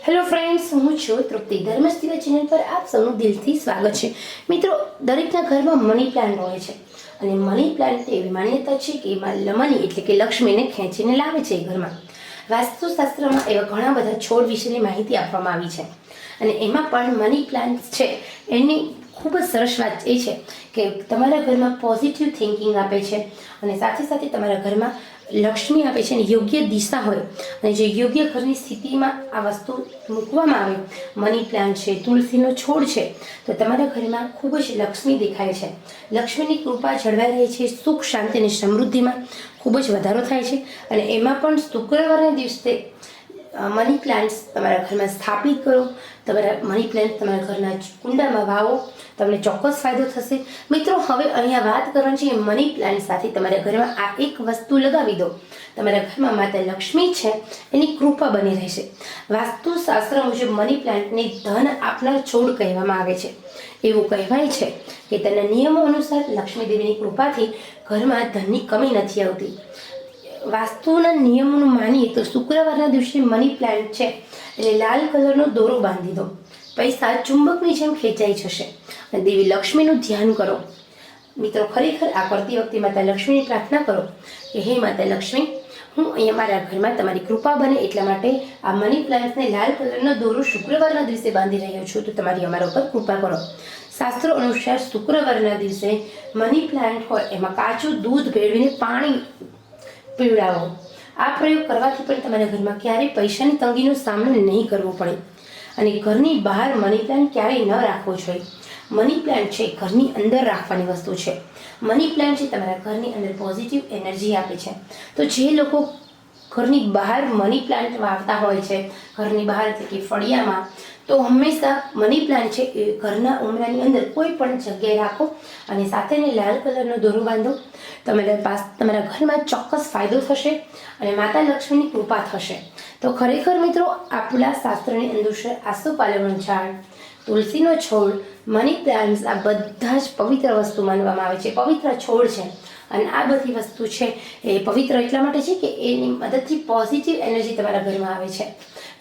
Hello friends, હું છું તૃપ્તિ. ધર્મસ્થિલા channel પર આપ સૌનું દિલથી સ્વાગત છે. મિત્રો, દરેકના ઘરમાં મની પ્લાન્ટ હોય છે અને મની પ્લાન્ટ એવી માન્યતા છે કે એમાં મની એટલે કે લક્ષ્મીને ખેંચીને લાવે છે ઘરમાં. વાસ્તુશાસ્ત્રમાં એવા ઘણા બધા છોડ વિશેની માહિતી આપવામાં આવી છે અને એમાં પણ મની પ્લાન્ટ છે એની ખૂબ જ સરસ વાત એ છે કે તમારા ઘરમાં પોઝિટિવ થિંકિંગ આપે છે અને સાથે સાથે તમારા ઘરમાં લક્ષ્મી આપે છે અને યોગ્ય દિશા હોય અને જે યોગ્ય ઘરની સ્થિતિમાં આ વસ્તુ મૂકવામાં આવે, મની પ્લાન્ટ છે, તુલસીનો છોડ છે, તો તમારા ઘરમાં ખૂબ જ લક્ષ્મી દેખાય છે. લક્ષ્મીની કૃપા જળવાઈ રહે છે, સુખ શાંતિ અને સમૃદ્ધિમાં ખૂબ જ વધારો થાય છે અને એમાં પણ શુક્રવારના દિવસે મની પ્લાન્ટ્સ તમારા ઘરમાં સ્થાપિત કરો. તમારા મની પ્લાન્ટ તમારા ઘરના કુંડામાં વાવો, તમને ચોક્કસ ફાયદો થશે. મિત્રો, હવે અહીંયા વાત કરવાની છે મની પ્લાન્ટ સાથે તમારા ઘરમાં આ એક વસ્તુ લગાવી દો, તમારા ઘરમાં માતા લક્ષ્મી છે એની કૃપા બની રહેશે. વાસ્તુશાસ્ત્ર મુજબ મની પ્લાન્ટને ધન આપનાર છોડ કહેવામાં આવે છે. એવું કહેવાય છે કે તેના નિયમો અનુસાર લક્ષ્મી દેવીની કૃપાથી ઘરમાં ધનની કમી નથી આવતી. વાસ્તુના નિયમોનું માનીએ તો શુક્રવારના દિવસે મની પ્લાન્ટ છે એટલે લાલ કલરનો દોરો બાંધી દો. પૈસા ચુંબકની જેમ ખેંચાઈ જશે અને દેવી લક્ષ્મીનું ધ્યાન કરો. મિત્રો, ખરેખર આ કરતી વખતે માતા લક્ષ્મીની પ્રાર્થના કરો કે હે માતા લક્ષ્મી, હું અહીંયા મારા ઘરમાં તમારી કૃપા બને એટલા માટે આ મની પ્લાન્ટને લાલ કલરનો દોરો શુક્રવારના દિવસે બાંધી રહ્યો છું, તો તમારી અમારા ઉપર કૃપા કરો. શાસ્ત્રો અનુસાર શુક્રવારના દિવસે મની પ્લાન્ટ હોય એમાં કાચું દૂધ ભેળવીને પાણી પીવડાવો. આ પ્રયોગ કરવાથી પણ તમારા ઘરમાં ક્યારેય પૈસાની તંગીનો સામનો નહીં કરવો પડે. અને ઘરની બહાર મની પ્લાન્ટ ક્યારેય ન રાખવો જોઈએ. મની પ્લાન્ટ છે ઘરની અંદર રાખવાની વસ્તુ છે. મની પ્લાન્ટ છે તમારા ઘરની અંદર પોઝિટિવ એનર્જી આપે છે. તો જે લોકો ઘરની બહાર મની પ્લાન્ટ વાવતા હોય છે, ઘરની બહાર એટલે કે ફળિયામાં, તો હંમેશા મની પ્લાન્ટ છે એ ઘરના ઉમરાની અંદર કોઈ પણ જગ્યાએ રાખો અને સાથેને લાલ કલરનો દોરો બાંધો. તમારા ઘરમાં ચોક્કસ ફાયદો થશે અને માતા લક્ષ્મીની કૃપા થશે. તો ખરેખર મિત્રો, આપણા શાસ્ત્રની અનુસાર આસોપાલવનું ઝાડ, તુલસીનો છોડ, મની પ્લાન્ટ્સ આ બધા જ પવિત્ર વસ્તુ માનવામાં આવે છે, પવિત્ર છોડ છે. અને આ બધી વસ્તુ છે એ પવિત્ર એટલા માટે છે કે એની મદદથી પોઝિટિવ એનર્જી તમારા ઘરમાં આવે છે.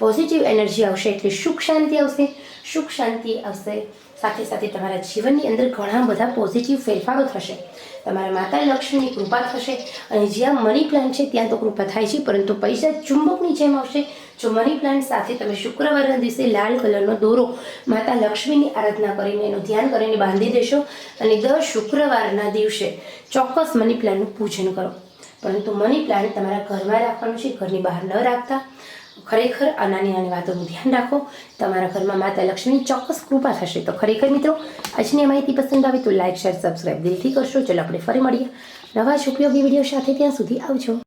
પોઝિટિવ એનર્જી આવશે એટલે સુખ શાંતિ આવશે. સુખ શાંતિ આવશે સાથે સાથે તમારા જીવનની અંદર ઘણા બધા પોઝિટિવ ફેરફારો થશે. તમારા માતા લક્ષ્મીની કૃપા થશે અને જ્યાં મની પ્લાન્ટ છે ત્યાં તો કૃપા થાય છે, પરંતુ પૈસા ચુંબકની જેમ આવશે જો મની પ્લાન્ટ સાથે તમે શુક્રવારના દિવસે લાલ કલરનો દોરો માતા લક્ષ્મીની આરાધના કરીને એનું ધ્યાન કરીને બાંધી દેશો અને દર શુક્રવારના દિવસે ચોક્કસ મની પ્લાન્ટનું પૂજન કરો. પરંતુ મની પ્લાન્ટ તમારા ઘરમાં રાખવાનું છે, ઘરની બહાર ન રાખતા. ખરેખર આ નાની નાની વાતોનું ધ્યાન રાખો. તમારા ઘરમાં માતા લક્ષ્મીની ચોક્કસ કૃપા થશે. તો ખરેખર મિત્રો, આજની માહિતી પસંદ આવે તો લાઈક, શેર, સબસ્ક્રાઈબ દિલથી કરશો. ચલો આપણે ફરી મળીએ નવા જ ઉપયોગી વિડીયો સાથે. ત્યાં સુધી આવજો.